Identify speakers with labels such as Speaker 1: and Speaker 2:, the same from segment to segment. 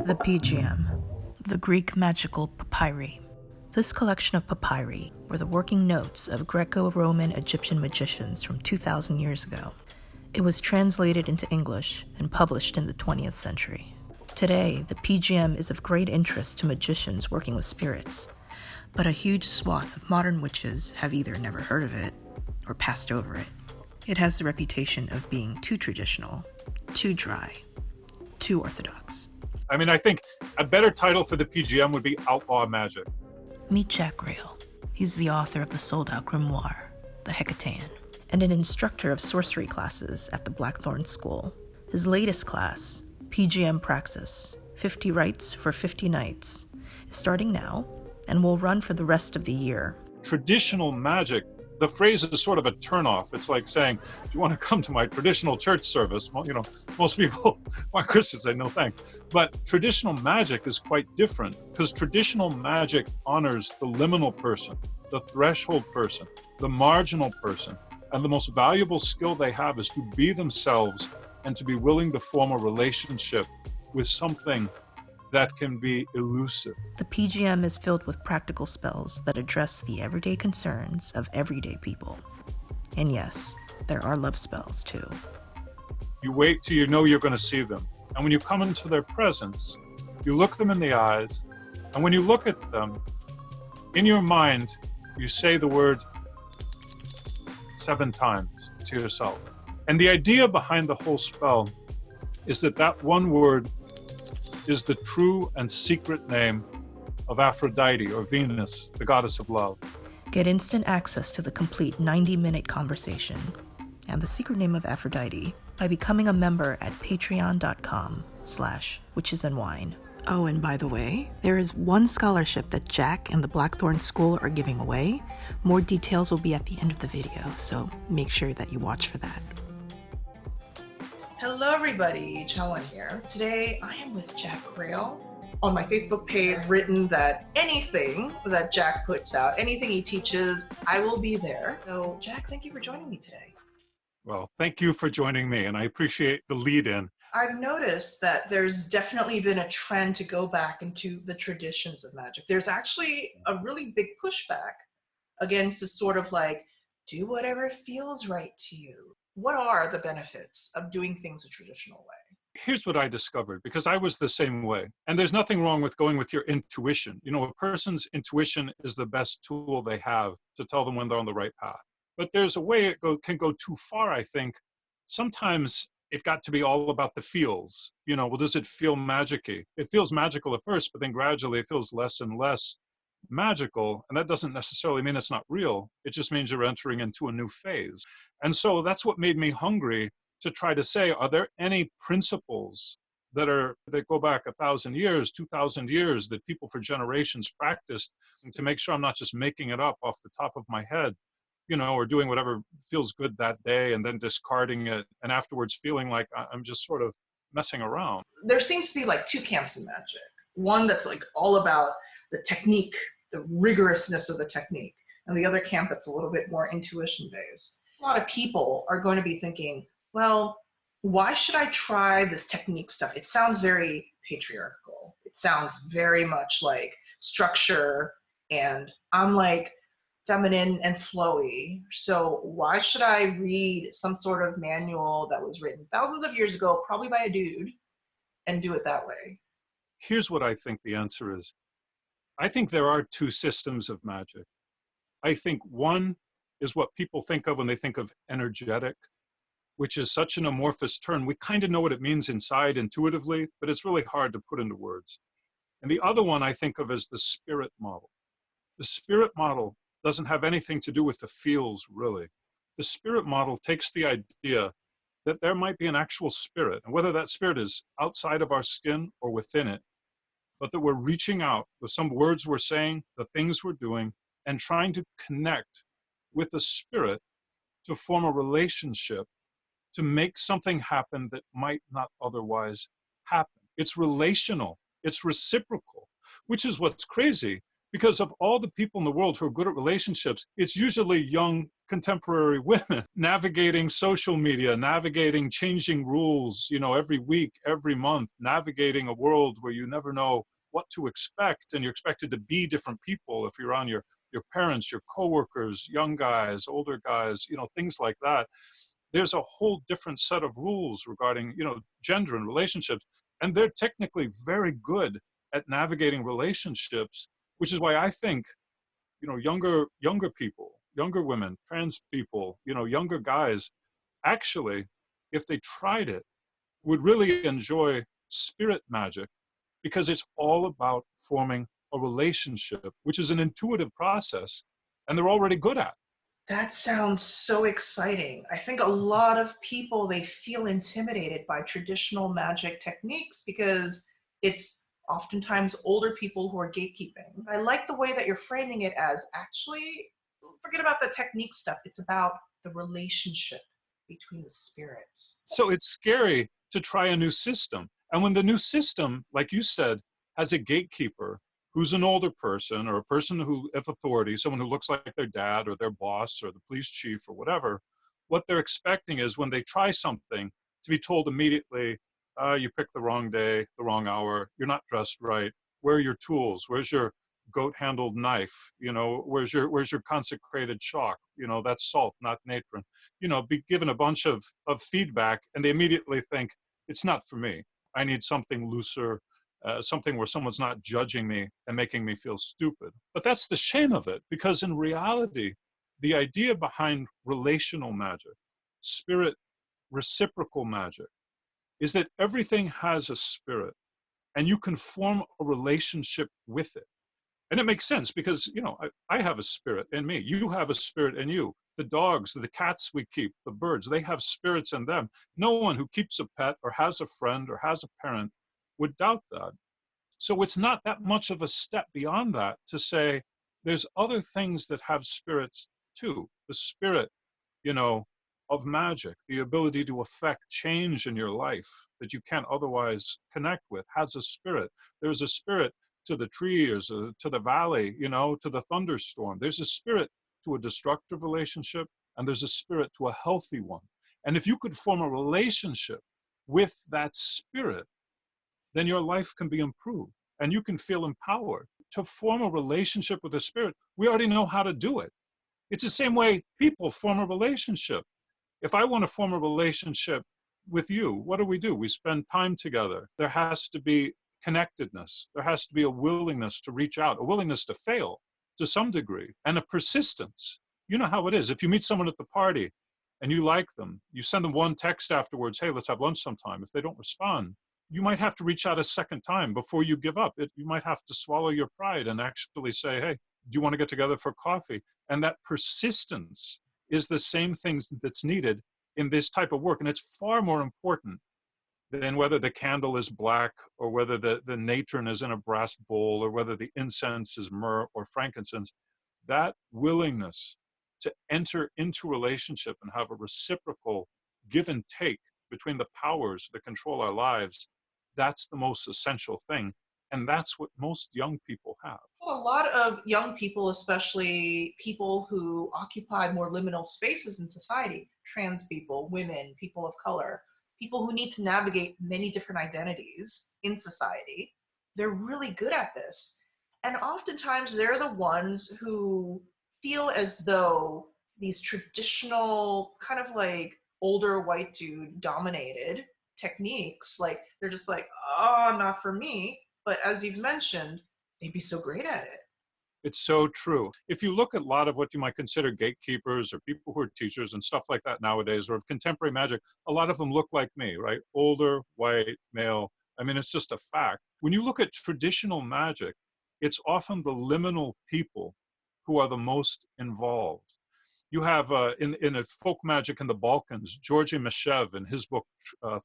Speaker 1: The PGM, the Greek magical papyri. This collection of papyri were the working notes of Greco-Roman Egyptian magicians from 2,000 years ago. It was translated into English and published in the 20th century. Today, the PGM is of great interest to magicians working with spirits, but a huge swath of modern witches have either never heard of it or passed over it. It has the reputation of being too traditional, too dry, too orthodox.
Speaker 2: I mean, I think a better title for the PGM would be Outlaw Magic.
Speaker 1: Meet Jack Grayle. He's the author of the sold-out grimoire, The Hecatean, and an instructor of sorcery classes at the Blackthorne School. His latest class, PGM Praxis, 50 Rites for 50 Nights, is starting now and will run for the rest of the year.
Speaker 2: Traditional magic, the phrase is sort of a turnoff. It's like saying, do you want to come to my traditional church service? Well, most people are Christians, say no thanks. But traditional magic is quite different because traditional magic honors the liminal person, the threshold person, the marginal person. And the most valuable skill they have is to be themselves and to be willing to form a relationship with something that can be elusive.
Speaker 1: The PGM is filled with practical spells that address the everyday concerns of everyday people. And yes, there are love spells too.
Speaker 2: You wait till you know you're going to see them. And when you come into their presence, you look them in the eyes. And when you look at them, in your mind, you say the word 7 times to yourself. And the idea behind the whole spell is that one word is the true and secret name of Aphrodite, or Venus, the goddess of love.
Speaker 1: Get instant access to the complete 90-minute conversation and the secret name of Aphrodite by becoming a member at patreon.com/witchesandwine. Oh, and by the way, there is one scholarship that Jack and the Blackthorne School are giving away. More details will be at the end of the video, so make sure that you watch for that.
Speaker 3: Hello everybody, Jolene here. Today I am with Jack Grayle. On my Facebook page written that anything that Jack puts out, anything he teaches, I will be there. So Jack, thank you for joining me today.
Speaker 2: Well, thank you for joining me, and I appreciate the lead-in.
Speaker 3: I've noticed that there's definitely been a trend to go back into the traditions of magic. There's actually a really big pushback against this sort of like, do whatever feels right to you. What are the benefits of doing things a traditional way?
Speaker 2: Here's what I discovered, because I was the same way. And there's nothing wrong with going with your intuition. A person's intuition is the best tool they have to tell them when they're on the right path. But there's a way it can go too far, I think. Sometimes it got to be all about the feels. Well, does it feel magic-y? It feels magical at first, but then gradually it feels less and less magical, and that doesn't necessarily mean it's not real. It just means you're entering into a new phase. And so that's what made me hungry to try to say, are there any principles that go back 1,000 years, 2,000 years, that people for generations practiced, to make sure I'm not just making it up off the top of my head, or doing whatever feels good that day and then discarding it and afterwards feeling like I'm just sort of messing around.
Speaker 3: There seems to be like 2 camps in magic. One that's like all about the technique, the rigorousness of the technique, and the other camp that's a little bit more intuition based. A lot of people are going to be thinking, well, why should I try this technique stuff? It sounds very patriarchal. It sounds very much like structure, and I'm like feminine and flowy. So why should I read some sort of manual that was written thousands of years ago, probably by a dude, and do it that way?
Speaker 2: Here's what I think the answer is. I think there are 2 systems of magic. I think one is what people think of when they think of energetic, which is such an amorphous term. We kind of know what it means inside intuitively, but it's really hard to put into words. And the other one I think of as the spirit model. The spirit model doesn't have anything to do with the feels, really. The spirit model takes the idea that there might be an actual spirit, and whether that spirit is outside of our skin or within it, but that we're reaching out with some words we're saying, the things we're doing, and trying to connect with the spirit to form a relationship, to make something happen that might not otherwise happen. It's relational, it's reciprocal, which is what's crazy, Because of all the people in the world who are good at relationships, it's usually young contemporary women navigating social media, navigating changing rules, every week, every month, navigating a world where you never know what to expect, and you're expected to be different people if you're around your parents, your coworkers, young guys, older guys, things like that. There's a whole different set of rules regarding, gender and relationships, and they're technically very good at navigating relationships, which is why I think, younger people, younger women, trans people, younger guys, actually, if they tried it, would really enjoy spirit magic, because it's all about forming a relationship, which is an intuitive process, and they're already good at.
Speaker 3: That sounds so exciting. I think a lot of people, they feel intimidated by traditional magic techniques because it's oftentimes older people who are gatekeeping. I like the way that you're framing it as, actually, forget about the technique stuff. It's about the relationship between the spirits.
Speaker 2: So it's scary to try a new system. And when the new system, like you said, has a gatekeeper who's an older person, or a person who, if authority, someone who looks like their dad or their boss or the police chief or whatever, what they're expecting is when they try something to be told immediately, you picked the wrong day, the wrong hour, you're not dressed right, where are your tools, where's your goat-handled knife, where's your consecrated chalk, that's salt, not natron, be given a bunch of feedback, and they immediately think, it's not for me, I need something looser, something where someone's not judging me and making me feel stupid. But that's the shame of it, because in reality, the idea behind relational magic, spirit reciprocal magic, is that everything has a spirit, and you can form a relationship with it. And it makes sense because, I have a spirit in me. You have a spirit in you. The dogs, the cats we keep, the birds, they have spirits in them. No one who keeps a pet or has a friend or has a parent would doubt that. So it's not that much of a step beyond that to say there's other things that have spirits too. The spirit, of magic, the ability to affect change in your life that you can't otherwise connect with, has a spirit. There's a spirit to the trees, to the valley, to the thunderstorm. There's a spirit to a destructive relationship, and there's a spirit to a healthy one. And if you could form a relationship with that spirit, then your life can be improved and you can feel empowered. To form a relationship with the spirit, we already know how to do it. It's the same way people form a relationship. If I want to form a relationship with you, what do? We spend time together. There has to be connectedness. There has to be a willingness to reach out, a willingness to fail to some degree, and a persistence. You know how it is. If you meet someone at the party and you like them, you send them one text afterwards, hey, let's have lunch sometime. If they don't respond, you might have to reach out a second time before you give up. You might have to swallow your pride and actually say, hey, do you want to get together for coffee? And that persistence is the same thing that's needed in this type of work. And it's far more important than whether the candle is black or whether the natron is in a brass bowl or whether the incense is myrrh or frankincense. That willingness to enter into relationship and have a reciprocal give and take between the powers that control our lives, that's the most essential thing. And that's what most young people have.
Speaker 3: Well, a lot of young people, especially people who occupy more liminal spaces in society, trans people, women, people of color, people who need to navigate many different identities in society, they're really good at this. And oftentimes they're the ones who feel as though these traditional kind of like older white dude dominated techniques, like they're just like, oh, not for me. But as you've mentioned, they'd be so great at it.
Speaker 2: It's so true. If you look at a lot of what you might consider gatekeepers or people who are teachers and stuff like that nowadays, or of contemporary magic, a lot of them look like me, right? Older, white, male. I mean, it's just a fact. When you look at traditional magic, it's often the liminal people who are the most involved. You have in a folk magic in the Balkans, Georgy Mashev, in his book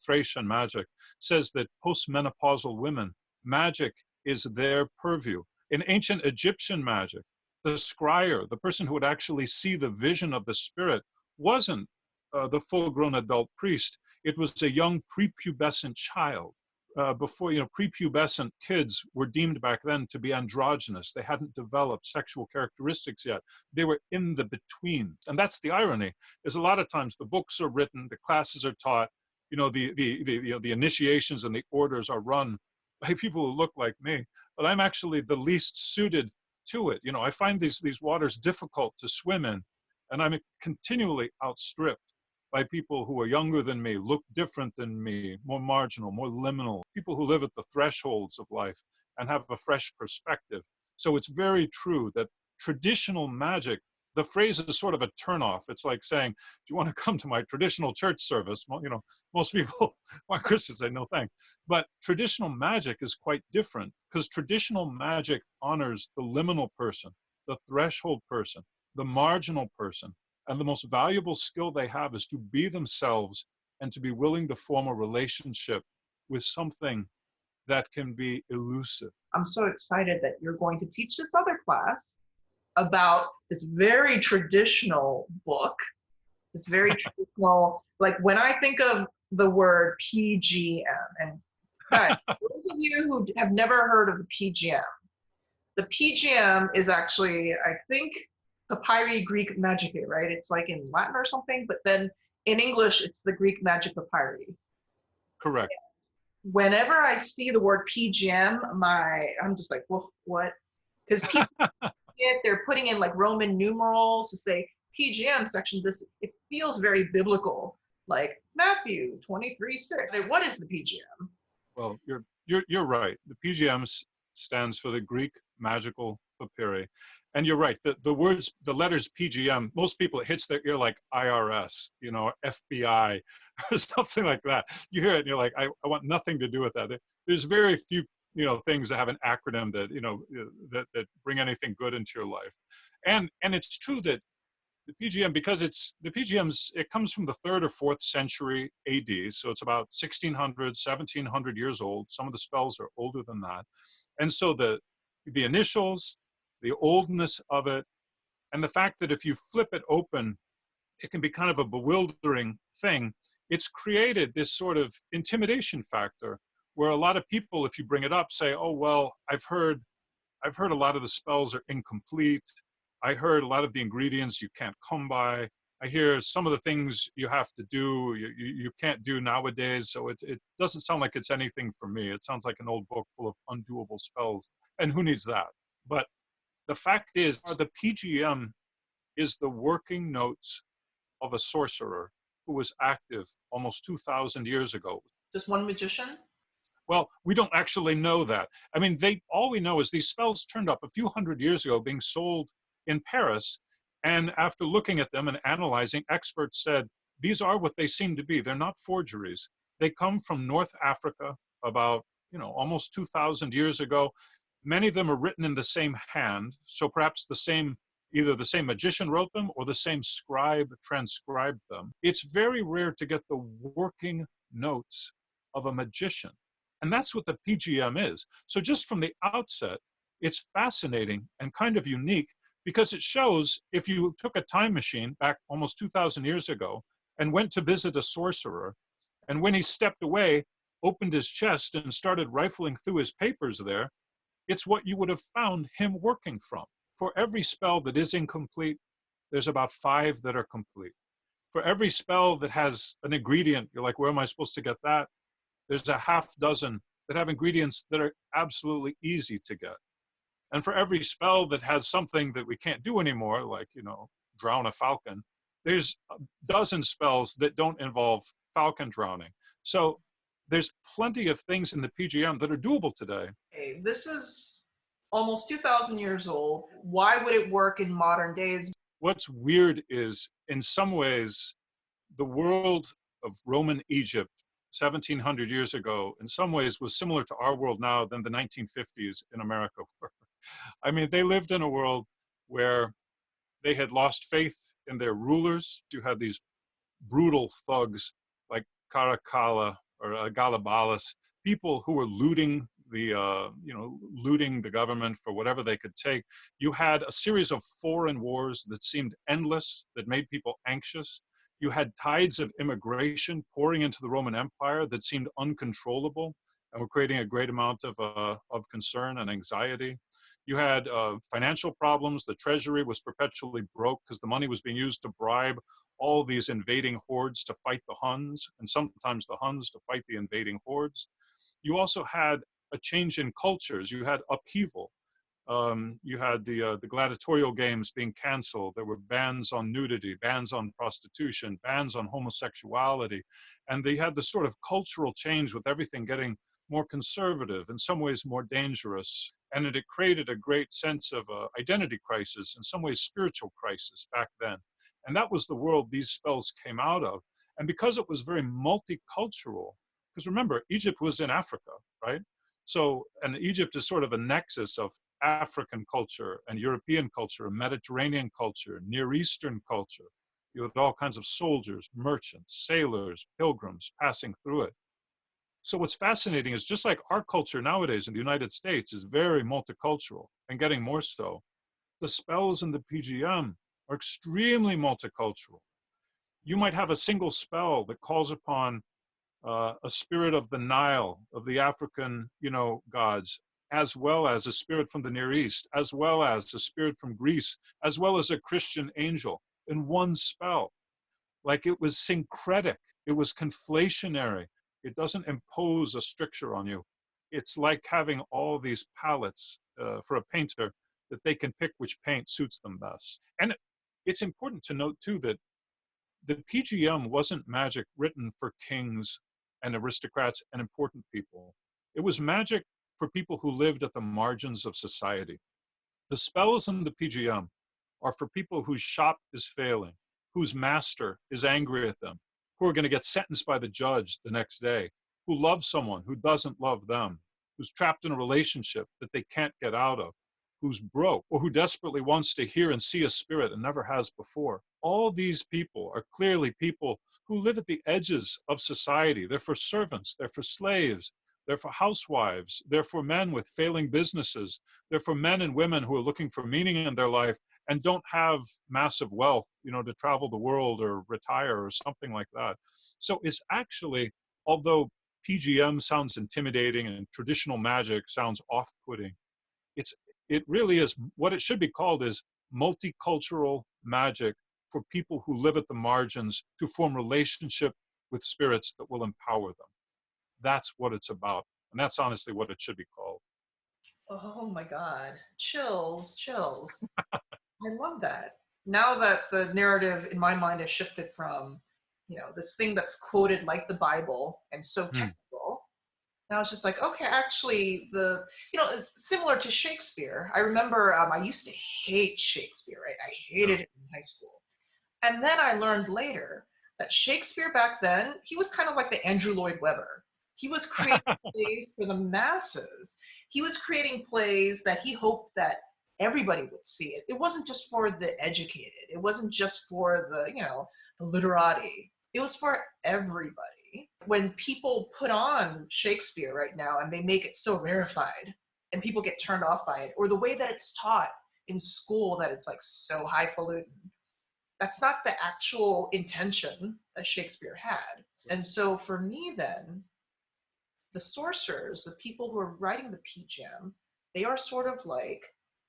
Speaker 2: Thracian Magic, says that postmenopausal women, magic is their purview. In ancient Egyptian magic, the scryer, the person who would actually see the vision of the spirit, wasn't the full-grown adult priest. It was a young prepubescent child. before, prepubescent kids were deemed back then to be androgynous. They hadn't developed sexual characteristics yet. They were in the between. And that's the irony, is a lot of times the books are written, the classes are taught, the initiations and the orders are run by people who look like me, but I'm actually the least suited to it. I find these waters difficult to swim in, and I'm continually outstripped by people who are younger than me, look different than me, more marginal, more liminal, people who live at the thresholds of life and have a fresh perspective. So it's very true that traditional magic, the phrase is sort of a turnoff. It's like saying, do you want to come to my traditional church service? Well, most people who are Christians say no thanks. But traditional magic is quite different, because traditional magic honors the liminal person, the threshold person, the marginal person. And the most valuable skill they have is to be themselves and to be willing to form a relationship with something that can be elusive.
Speaker 3: I'm so excited that you're going to teach this other class about this very traditional book, this very traditional, like when I think of the word PGM, and guys, those of you who have never heard of the PGM is actually, I think, Papyri Greek Magicae, right? It's like in Latin or something, but then in English, it's the Greek Magic Papyri.
Speaker 2: Correct.
Speaker 3: Whenever I see the word PGM, I'm just like, well, what? Because they're putting in like Roman numerals to say PGM section. It feels very biblical, like Matthew 23:6. What is the PGM?
Speaker 2: Well, you're right. The PGM stands for the Greek Magical Papyri. And you're right, the letters PGM, most people, it hits their ear like IRS, FBI, or something like that. You hear it and you're like, I want nothing to do with that. There's very few, things that have an acronym that, that bring anything good into your life. And it's true that the PGM, because it comes from the 3rd or 4th century AD, so it's about 1600, 1700 years old. Some of the spells are older than that. And so the initials, the oldness of it, and the fact that if you flip it open, it can be kind of a bewildering thing. It's created this sort of intimidation factor where a lot of people, if you bring it up, say, oh, well, I've heard a lot of the spells are incomplete. I heard a lot of the ingredients you can't come by. I hear some of the things you have to do, you can't do nowadays. So it doesn't sound like it's anything for me. It sounds like an old book full of undoable spells. And who needs that? But the fact is, the PGM is the working notes of a sorcerer who was active almost 2,000 years ago.
Speaker 3: Just one magician?
Speaker 2: Well, we don't actually know that. I mean, all we know is these spells turned up a few hundred years ago being sold in Paris. And after looking at them and analyzing, experts said, these are what they seem to be. They're not forgeries. They come from North Africa about, almost 2,000 years ago. Many of them are written in the same hand. So perhaps either the same magician wrote them or the same scribe transcribed them. It's very rare to get the working notes of a magician. And that's what the PGM is. So just from the outset, it's fascinating and kind of unique, because it shows if you took a time machine back almost 2,000 years ago and went to visit a sorcerer, and when he stepped away, opened his chest and started rifling through his papers there, it's what you would have found him working from. For every spell that is incomplete, there's about 5 that are complete. For every spell that has an ingredient, you're like, where am I supposed to get that? There's a half dozen that have ingredients that are absolutely easy to get. And for every spell that has something that we can't do anymore, like, drown a falcon, there's a dozen spells that don't involve falcon drowning. So there's plenty of things in the PGM that are doable today.
Speaker 3: Hey, this is almost 2,000 years old. Why would it work in modern days?
Speaker 2: What's weird is, in some ways, the world of Roman Egypt 1,700 years ago, in some ways, was similar to our world now than the 1950s in America were. I mean, they lived in a world where they had lost faith in their rulers. You had these brutal thugs like Caracalla or Galabalis, people who were looting the government for whatever they could take. You had a series of foreign wars that seemed endless, that made people anxious. You had tides of immigration pouring into the Roman Empire that seemed uncontrollable. and were creating a great amount of concern and anxiety. You had financial problems. The treasury was perpetually broke because the money was being used to bribe all these invading hordes to fight the Huns, and sometimes the Huns to fight the invading hordes. You also had a change in cultures. You had upheaval. You had the gladiatorial games being canceled. There were bans on nudity, bans on prostitution, bans on homosexuality. And they had this sort of cultural change with everything getting more conservative, in some ways more dangerous. And it created a great sense of identity crisis, in some ways spiritual crisis back then. And that was the world these spells came out of. And because it was very multicultural, because remember, Egypt was in Africa, right? So, and Egypt is sort of a nexus of African culture and European culture, and Mediterranean culture, Near Eastern culture. You had all kinds of soldiers, merchants, sailors, pilgrims passing through it. So what's fascinating is just like our culture nowadays in the United States is very multicultural and getting more so, the spells in the PGM are extremely multicultural. You might have a single spell that calls upon a spirit of the Nile, of the African, gods, as well as a spirit from the Near East, as well as a spirit from Greece, as well as a Christian angel in one spell. Like it was syncretic, it was conflationary. It doesn't impose a stricture on you. It's like having all these palettes for a painter that they can pick which paint suits them best. And it's important to note too that the PGM wasn't magic written for kings and aristocrats and important people. It was magic for people who lived at the margins of society. The spells in the PGM are for people whose shop is failing, whose master is angry at them, who are going to get sentenced by the judge the next day, who love someone who doesn't love them, who's trapped in a relationship that they can't get out of, who's broke, or who desperately wants to hear and see a spirit and never has before. All these people are clearly people who live at the edges of society. They're for servants, they're for slaves, they're for housewives, they're for men with failing businesses, they're for men and women who are looking for meaning in their life and don't have massive wealth, to travel the world or retire or something like that. So it's actually, although PGM sounds intimidating and traditional magic sounds off-putting, it really is, what it should be called is multicultural magic for people who live at the margins to form relationship with spirits that will empower them. That's what it's about. And that's honestly what it should be called.
Speaker 3: Oh my God. Chills, chills. I love that. Now that the narrative in my mind has shifted from, this thing that's quoted like the Bible and so technical. Now it's just like, okay, actually, it's similar to Shakespeare. I remember I used to hate Shakespeare, right? I hated it in high school. And then I learned later that Shakespeare back then, he was kind of like the Andrew Lloyd Webber. He was creating plays for the masses. He was creating plays that he hoped that everybody would see it. It wasn't just for the educated. It wasn't just for the literati. It was for everybody. When people put on Shakespeare right now and they make it so rarefied and people get turned off by it, or the way that it's taught in school that it's like so highfalutin, that's not the actual intention that Shakespeare had. And so for me then, the sorcerers, the people who are writing the PGM, they are sort of like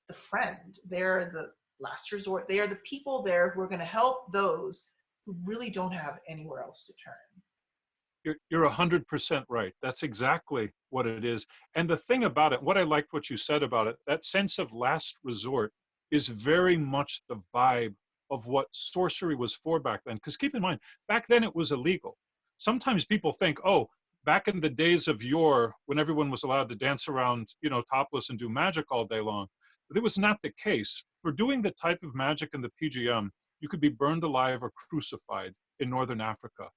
Speaker 3: the friend. They're the last resort. They are the people there who are going to help those who really don't have anywhere else to turn.
Speaker 2: You're 100% right. That's exactly what it is. And the thing about it, what I liked what you said about it, that sense of last resort is very much the vibe of what sorcery was for back then. Because keep in mind, back then it was illegal. Sometimes people think, oh, back in the days of yore, when everyone was allowed to dance around, topless and do magic all day long, that was not the case. For doing the type of magic in the PGM, you could be burned alive or crucified in Northern Africa.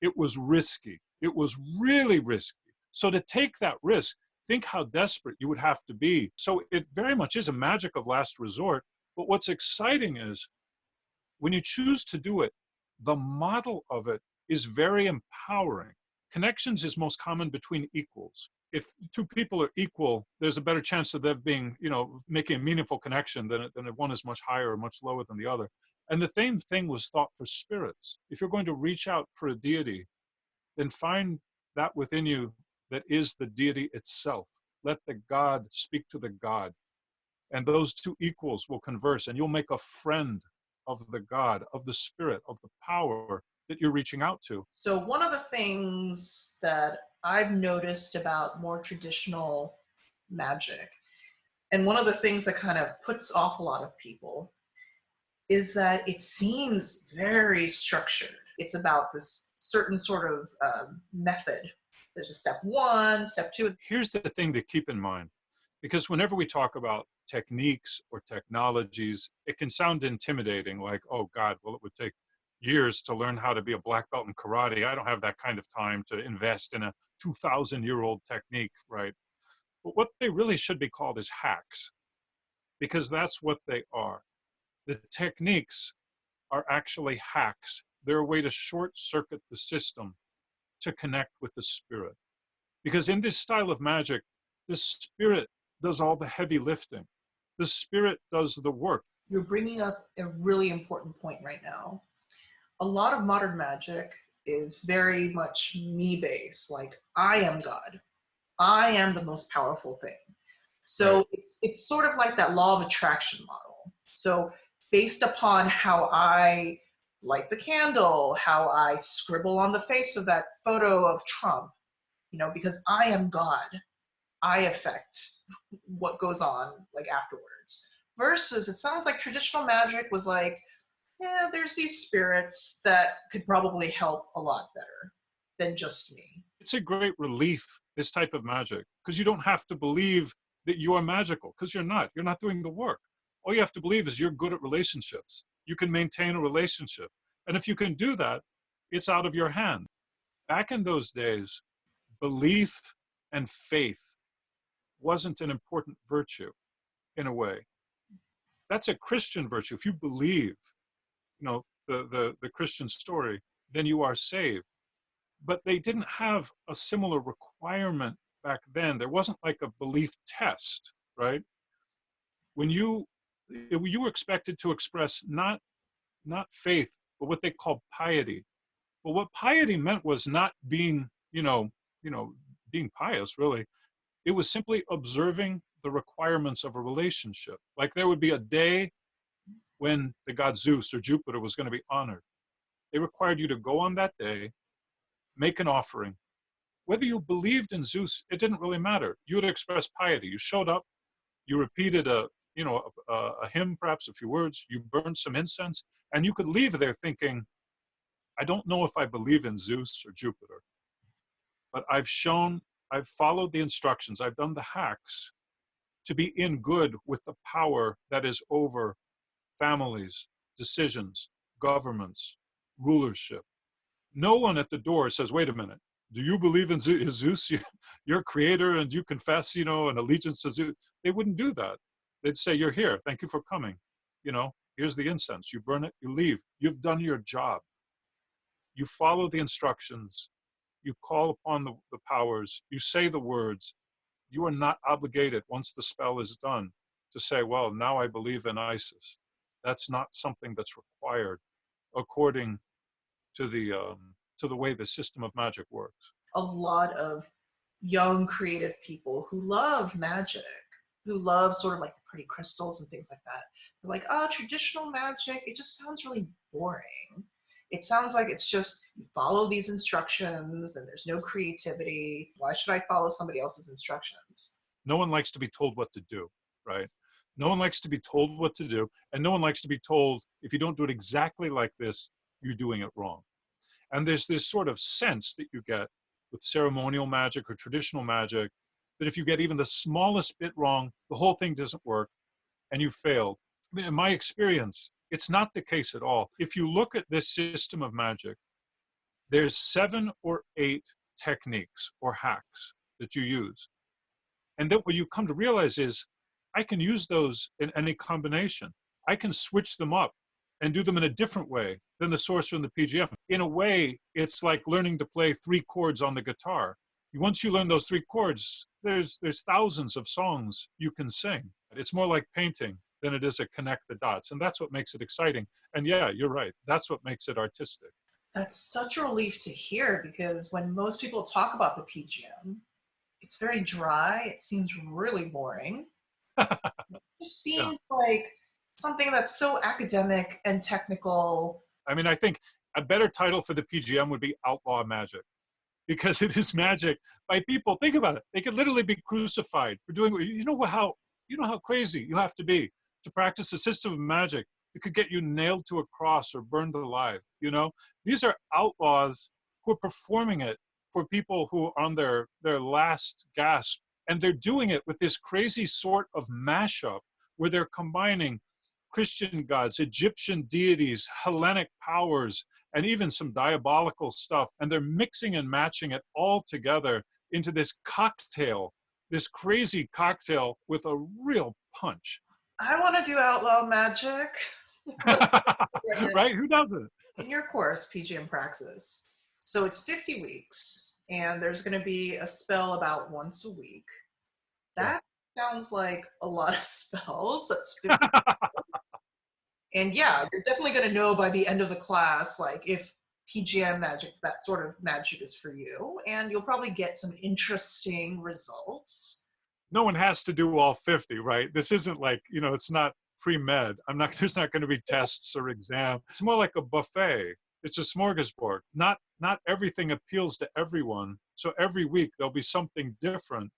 Speaker 2: It was risky. It was really risky. So to take that risk, think how desperate you would have to be. So it very much is a magic of last resort. But what's exciting is when you choose to do it, the model of it is very empowering. Connections is most common between equals. If two people are equal, there's a better chance of them being, making a meaningful connection than if one is much higher or much lower than the other. And the same thing was thought for spirits. If you're going to reach out for a deity, then find that within you that is the deity itself. Let the God speak to the God. And those two equals will converse, and you'll make a friend of the God, of the spirit, of the power that you're reaching out to.
Speaker 3: So one of the things that I've noticed about more traditional magic, and one of the things that kind of puts off a lot of people, is that it seems very structured. It's about this certain sort of method. There's a step one, step two.
Speaker 2: Here's the thing to keep in mind, because whenever we talk about techniques or technologies, it can sound intimidating, like, oh God, well, it would take years to learn how to be a black belt in karate. I don't have that kind of time to invest in a 2,000-year-old technique, right? But what they really should be called is hacks, because that's what they are. The techniques are actually hacks. They're a way to short circuit the system to connect with the spirit. Because in this style of magic, the spirit does all the heavy lifting. The spirit does the work.
Speaker 3: You're bringing up a really important point right now. A lot of modern magic is very much me-based, like I am God. I am the most powerful thing. So
Speaker 2: Right.
Speaker 3: it's sort of like that law of attraction model. So based upon how I light the candle, how I scribble on the face of that photo of Trump, because I am God, I affect what goes on like afterwards. Versus it sounds like traditional magic was like, yeah, there's these spirits that could probably help a lot better than just me.
Speaker 2: It's a great relief, this type of magic, because you don't have to believe that you are magical, because you're not. You're not doing the work. All you have to believe is you're good at relationships. You can maintain a relationship. And if you can do that, it's out of your hand. Back in those days, belief and faith wasn't an important virtue in a way. That's a Christian virtue. If you believe, the Christian story, then you are saved. But they didn't have a similar requirement back then. There wasn't like a belief test, right? When you were expected to express not faith, but what they called piety. Well, what piety meant was not being, being pious, really. It was simply observing the requirements of a relationship. Like there would be a day when the god Zeus or Jupiter was going to be honored. They required you to go on that day, make an offering. Whether you believed in Zeus, it didn't really matter. You would express piety. You showed up, you repeated a hymn, perhaps a few words, you burned some incense, and you could leave there thinking, I don't know if I believe in Zeus or Jupiter, but I've followed the instructions, I've done the hacks to be in good with the power that is over families, decisions, governments, rulership. No one at the door says, wait a minute, do you believe in Zeus, your creator, and you confess, an allegiance to Zeus? They wouldn't do that. They'd say, you're here, thank you for coming. Here's the incense, you burn it, you leave. You've done your job. You follow the instructions, you call upon the powers, you say the words. You are not obligated, once the spell is done, to say, well, now I believe in Isis. That's not something that's required according to the way the system of magic works.
Speaker 3: A lot of young creative people who love magic, who love sort of like the pretty crystals and things like that, they're like, traditional magic, it just sounds really boring. It sounds like it's just you follow these instructions and there's no creativity. Why should I follow somebody else's instructions?
Speaker 2: No one likes to be told what to do, right? No one likes to be told what to do, and no one likes to be told, if you don't do it exactly like this, you're doing it wrong. And there's this sort of sense that you get with ceremonial magic or traditional magic, that if you get even the smallest bit wrong, the whole thing doesn't work and you failed. I mean, in my experience, it's not the case at all. If you look at this system of magic, there's 7 or 8 techniques or hacks that you use. And then what you come to realize is, I can use those in any combination. I can switch them up and do them in a different way than the sorcerer and the PGM. In a way, it's like learning to play 3 chords on the guitar. Once you learn those 3 chords, there's thousands of songs you can sing. It's more like painting than it is a connect the dots. And that's what makes it exciting. And yeah, you're right. That's what makes it artistic.
Speaker 3: That's such a relief to hear, because when most people talk about the PGM, It's very dry. It seems really boring. It just
Speaker 2: Yeah.
Speaker 3: seems like something that's so academic and technical.
Speaker 2: I mean, I think a better title for the PGM would be Outlaw Magic, because it is magic by people. Think about it. They could literally be crucified for doing what you know how crazy you have to be to practice a system of magic that could get you nailed to a cross or burned alive. You know, these are outlaws who are performing it for people who are on their last gasp, and they're doing it with this crazy sort of mashup where they're combining Christian gods, Egyptian deities, Hellenic powers, and even some diabolical stuff. And they're mixing and matching it all together into this cocktail, this crazy cocktail with a real punch.
Speaker 3: I want to do outlaw magic.
Speaker 2: Right? Who doesn't?
Speaker 3: In your course, PGM Praxis. So it's 50 weeks, and there's going to be a spell about once a week. That sounds like a lot of spells. That's 50. And yeah, you're definitely going to know by the end of the class, like if PGM magic, that sort of magic is for you, and you'll probably get some interesting results.
Speaker 2: No one has to do all 50, right? This isn't like, you know, it's not pre-med. There's not going to be tests or exams. It's more like a buffet. It's a smorgasbord. Not everything appeals to everyone. So every week there'll be something different.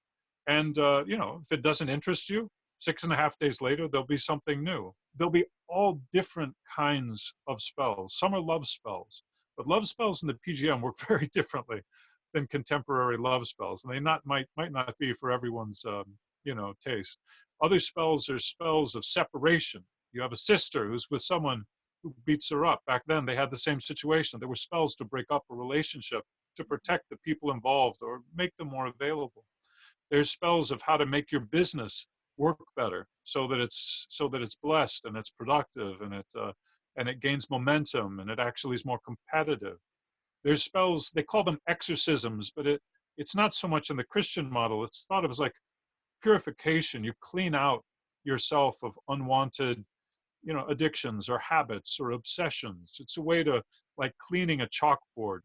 Speaker 2: And, you know, if it doesn't interest you, 6.5 days later, there'll be something new. There'll be all different kinds of spells. Some are love spells, but love spells in the PGM work very differently than contemporary love spells, and they might not be for everyone's you know, taste. Other spells are spells of separation. You have a sister who's with someone who beats her up. Back then, they had the same situation. There were spells to break up a relationship, to protect the people involved or make them more available. There's spells of how to make your business work better, so that it's blessed and it's productive and it gains momentum and it actually is more competitive. There's spells, they call them exorcisms, but it's not so much in the Christian model. It's thought of as like purification. You clean out yourself of unwanted, you know, addictions or habits or obsessions. It's a way to, like cleaning a chalkboard.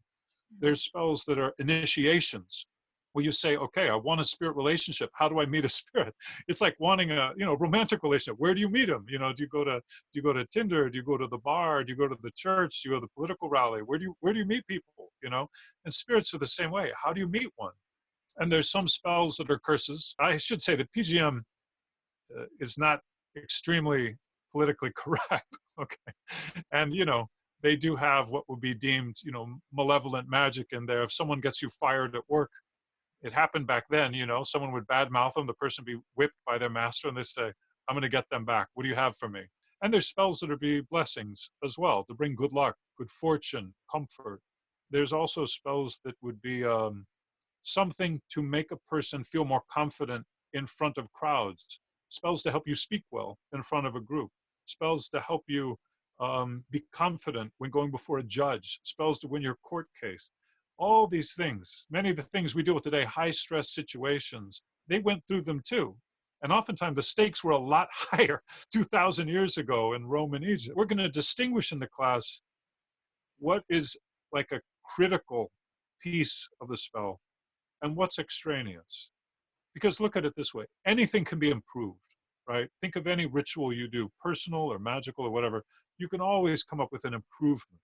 Speaker 2: There's spells that are initiations, where you say, okay, I want a spirit relationship. How do I meet a spirit? It's like wanting a, you know, romantic relationship. Where do you meet them? You know, do you go to Tinder? Do you go to the bar? Do you go to the church? Do you go to the political rally? Where do you meet people? You know, and spirits are the same way. How do you meet one? And there's some spells that are curses. I should say the PGM is not extremely politically correct. Okay, and you know, they do have what would be deemed, you know, malevolent magic in there. If someone gets you fired at work, it happened back then, you know, someone would badmouth them, the person be whipped by their master, and they say, I'm going to get them back. What do you have for me? And there's spells that are be blessings as well, to bring good luck, good fortune, comfort. There's also spells that would be something to make a person feel more confident in front of crowds, spells to help you speak well in front of a group, spells to help you be confident when going before a judge, spells to win your court case. All these things, many of the things we deal with today, high stress situations, they went through them too. And oftentimes the stakes were a lot higher 2,000 years ago in Rome and Egypt. We're going to distinguish in the class what is like a critical piece of the spell and what's extraneous. Because look at it this way, anything can be improved, right? Think of any ritual you do, personal or magical or whatever, you can always come up with an improvement.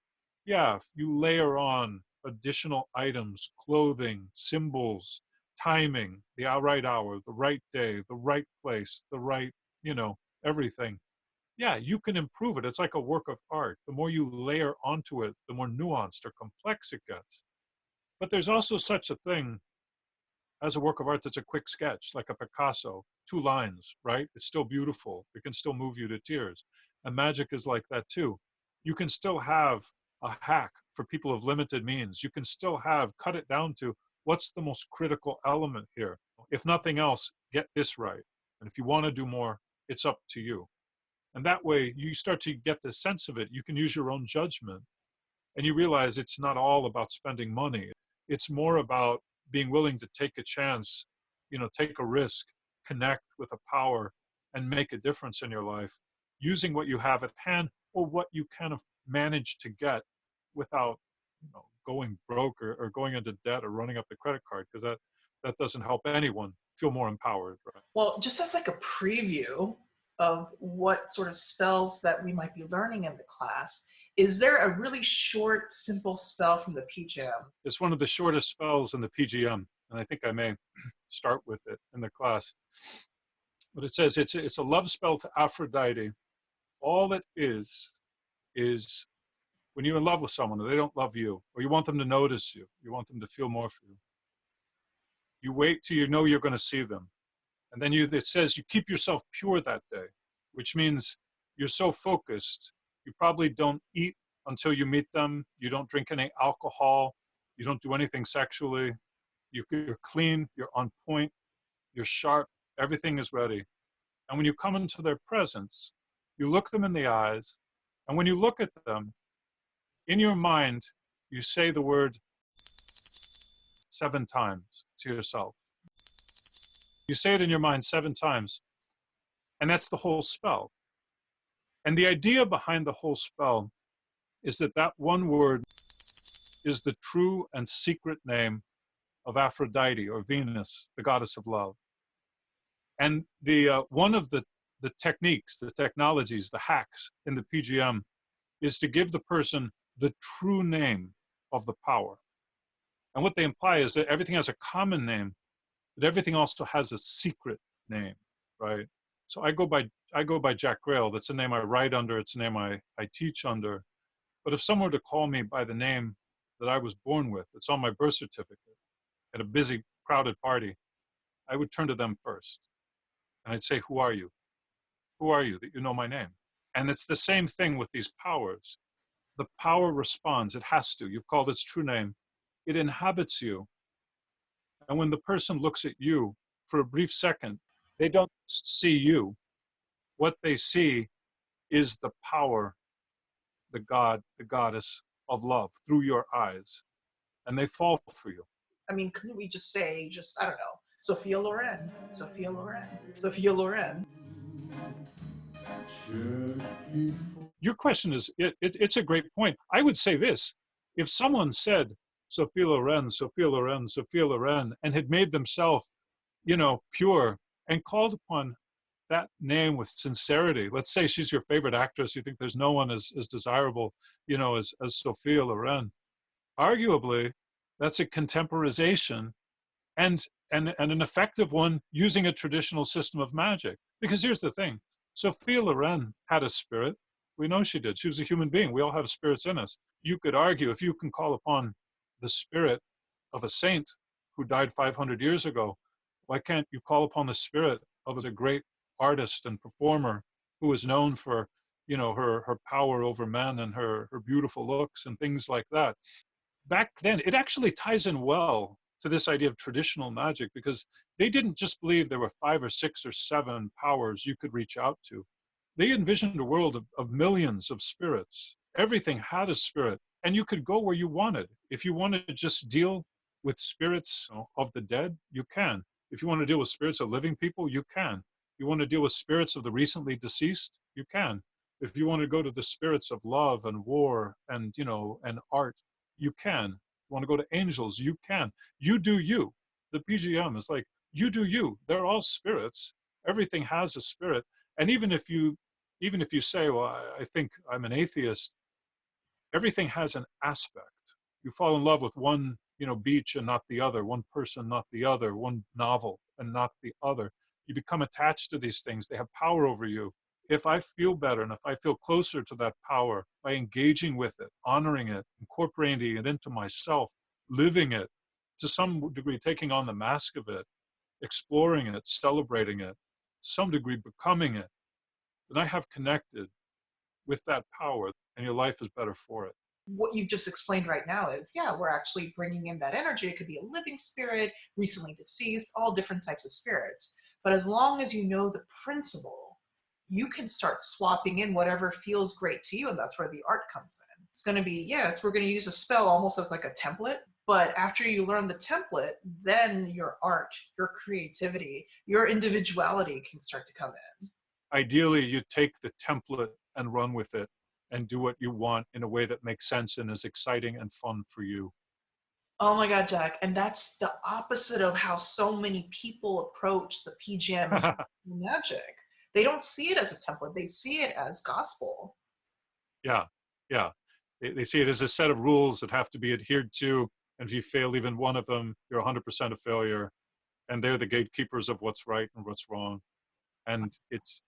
Speaker 2: Yeah, if you layer on additional items, clothing, symbols, timing, the right hour, the right day, the right place, the right, you know, everything. Yeah, you can improve it. It's like a work of art. The more you layer onto it, the more nuanced or complex it gets. But there's also such a thing as a work of art that's a quick sketch, like a Picasso, 2 lines, right? It's still beautiful. It can still move you to tears. And magic is like that too. You can still have a hack for people of limited means. You can still cut it down to what's the most critical element here. If nothing else, get this right. And if you want to do more, it's up to you. And that way you start to get the sense of it. You can use your own judgment. And you realize it's not all about spending money. It's more about being willing to take a chance, you know, take a risk, connect with a power, and make a difference in your life, using what you have at hand or what you kind of manage to get without, you know, going broke or going into debt or running up the credit card, because that doesn't help anyone feel more empowered, right?
Speaker 3: Well, just as like a preview of what sort of spells that we might be learning in the class, is there a really short, simple spell from the PGM?
Speaker 2: It's one of the shortest spells in the PGM, and I think I may start with it in the class. But it says it's a love spell to Aphrodite. All it is when you're in love with someone and they don't love you, or you want them to notice you, you want them to feel more for you, you wait till you know you're going to see them. And then it says you keep yourself pure that day, which means you're so focused, you probably don't eat until you meet them. You don't drink any alcohol. You don't do anything sexually. You're clean, you're on point, you're sharp, everything is ready. And when you come into their presence, you look them in the eyes, and when you look at them, in your mind, you say the word 7 times to yourself. You say it in your mind 7 times, and that's the whole spell. And the idea behind the whole spell is that that one word is the true and secret name of Aphrodite, or Venus, the goddess of love. And one of the techniques, the technologies, the hacks in the PGM is to give the person the true name of the power. And what they imply is that everything has a common name, but everything also has a secret name, right? So I go by Jack Grayle. That's the name I write under. It's the name I teach under. But if someone were to call me by the name that I was born with, it's on my birth certificate at a busy, crowded party, I would turn to them first. And I'd say, who are you? Who are you that you know my name? And it's the same thing with these powers. The power responds. It has to. You've called its true name. It inhabits you. And when the person looks at you for a brief second, they don't see you. What they see is the power, the god, the goddess of love through your eyes. And they fall for you.
Speaker 3: I mean, couldn't we just say, I don't know, Sophia Loren, Sophia Loren, Sophia Loren?
Speaker 2: Your question is, it's a great point. I would say this, if someone said, Sophia Loren, Sophia Loren, Sophia Loren, and had made themselves, pure, and called upon that name with sincerity. Let's say she's your favorite actress. You think there's no one as desirable, as Sophia Loren. Arguably, that's a contemporization and an effective one using a traditional system of magic. Because here's the thing. Sophia Loren had a spirit. We know she did. She was a human being. We all have spirits in us. You could argue, if you can call upon the spirit of a saint who died 500 years ago, why can't you call upon the spirit of a great artist and performer who is known for, her power over men and her beautiful looks and things like that? Back then, it actually ties in well to this idea of traditional magic, because they didn't just believe there were 5 or 6 or 7 powers you could reach out to. They envisioned a world of millions of spirits. Everything had a spirit, and you could go where you wanted. If you wanted to just deal with spirits of the dead, you can. If you want to deal with spirits of living people, you can. You want to deal with spirits of the recently deceased, you can. If you want to go to the spirits of love and war and, and art, you can. If you want to go to angels, you can. You do you. The PGM is like, you do you. They're all spirits. Everything has a spirit. And even if you say, well, I think I'm an atheist, everything has an aspect. You fall in love with one, beach and not the other, one person, not the other, one novel and not the other. You become attached to these things. They have power over you. If I feel better and if I feel closer to that power by engaging with it, honoring it, incorporating it into myself, living it, to some degree taking on the mask of it, exploring it, celebrating it, to some degree becoming it, then I have connected with that power and your life is better for it.
Speaker 3: What you've just explained right now is, we're actually bringing in that energy. It could be a living spirit, recently deceased, all different types of spirits. But as long as you know the principle, you can start swapping in whatever feels great to you, and that's where the art comes in. It's going to be, yes, we're going to use a spell almost as like a template, but after you learn the template, then your art, your creativity, your individuality can start to come in.
Speaker 2: Ideally, you take the template and run with it and do what you want in a way that makes sense and is exciting and fun for you.
Speaker 3: Oh my God, Jack. And that's the opposite of how so many people approach the PGM and magic. They don't see it as a template, they see it as gospel.
Speaker 2: Yeah, yeah. They see it as a set of rules that have to be adhered to. And if you fail even one of them, you're 100% a failure. And they're the gatekeepers of what's right and what's wrong. And it's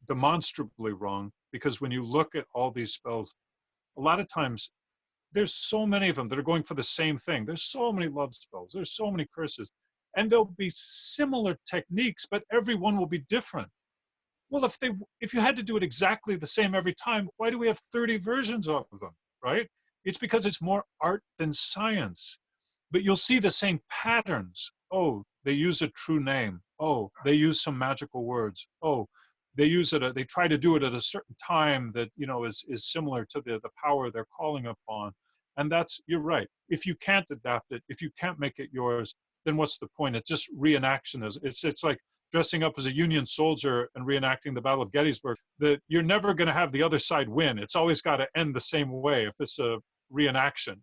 Speaker 2: demonstrably wrong, because when you look at all these spells, a lot of times there's so many of them that are going for the same thing. There's so many love spells. There's so many curses. And there'll be similar techniques, but every one will be different. Well, if you had to do it exactly the same every time, why do we have 30 versions of them, right? It's because it's more art than science. But you'll see the same patterns. Oh, they use a true name. Oh, they use some magical words. Oh, they try to do it at a certain time that, is similar to the power they're calling upon. And you're right. If you can't adapt it, if you can't make it yours, then what's the point? It's just reenaction. It's like dressing up as a Union soldier and reenacting the Battle of Gettysburg. That you're never going to have the other side win. It's always got to end the same way if it's a reenaction.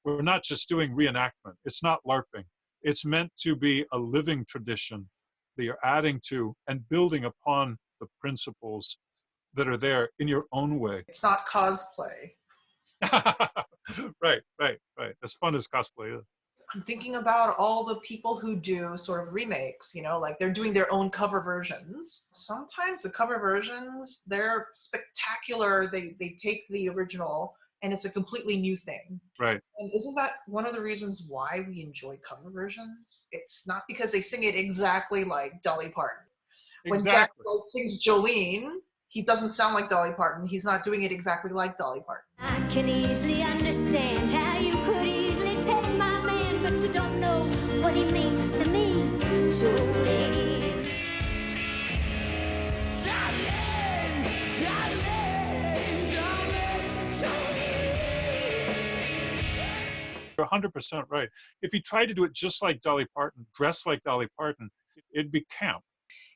Speaker 2: We're not just doing reenactment. It's not LARPing. It's meant to be a living tradition that you're adding to and building upon the principles that are there in your own way.
Speaker 3: It's not cosplay.
Speaker 2: Right. As fun as cosplay is.
Speaker 3: I'm thinking about all the people who do sort of remakes, like they're doing their own cover versions. Sometimes the cover versions, they're spectacular. They take the original and it's a completely new thing.
Speaker 2: Right.
Speaker 3: And isn't that one of the reasons why we enjoy cover versions? It's not because they sing it exactly like Dolly Parton. When Jack
Speaker 2: Exactly.
Speaker 3: sings Jolene, he doesn't sound like Dolly Parton. He's not doing it exactly like Dolly Parton.
Speaker 4: I can easily understand how you could easily take my man, but you don't know what he means to me, Jolene.
Speaker 2: You're 100% right. If you try to do it just like Dolly Parton, dress like Dolly Parton, it'd be camp.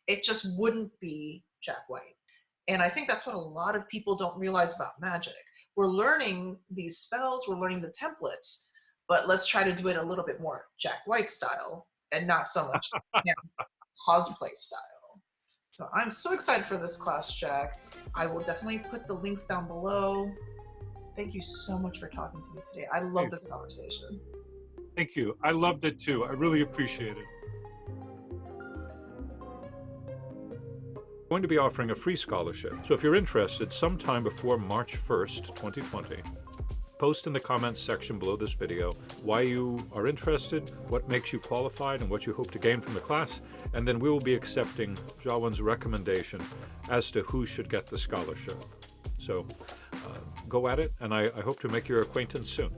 Speaker 3: It just wouldn't be Jack White. And I think that's what a lot of people don't realize about magic. We're learning these spells, we're learning the templates, but let's try to do it a little bit more Jack White style and not so much cosplay style. So I'm so excited for this class, Jack. I will definitely put the links down below. Thank you so much for talking to me today. I love this conversation.
Speaker 2: Thank you. I loved it too. I really appreciate it. I'm going to be offering a free scholarship. So if you're interested, sometime before March 1st, 2020, post in the comments section below this video why you are interested, what makes you qualified, and what you hope to gain from the class, and then we will be accepting Jocelyn's recommendation as to who should get the scholarship. So go at it, and I hope to make your acquaintance soon.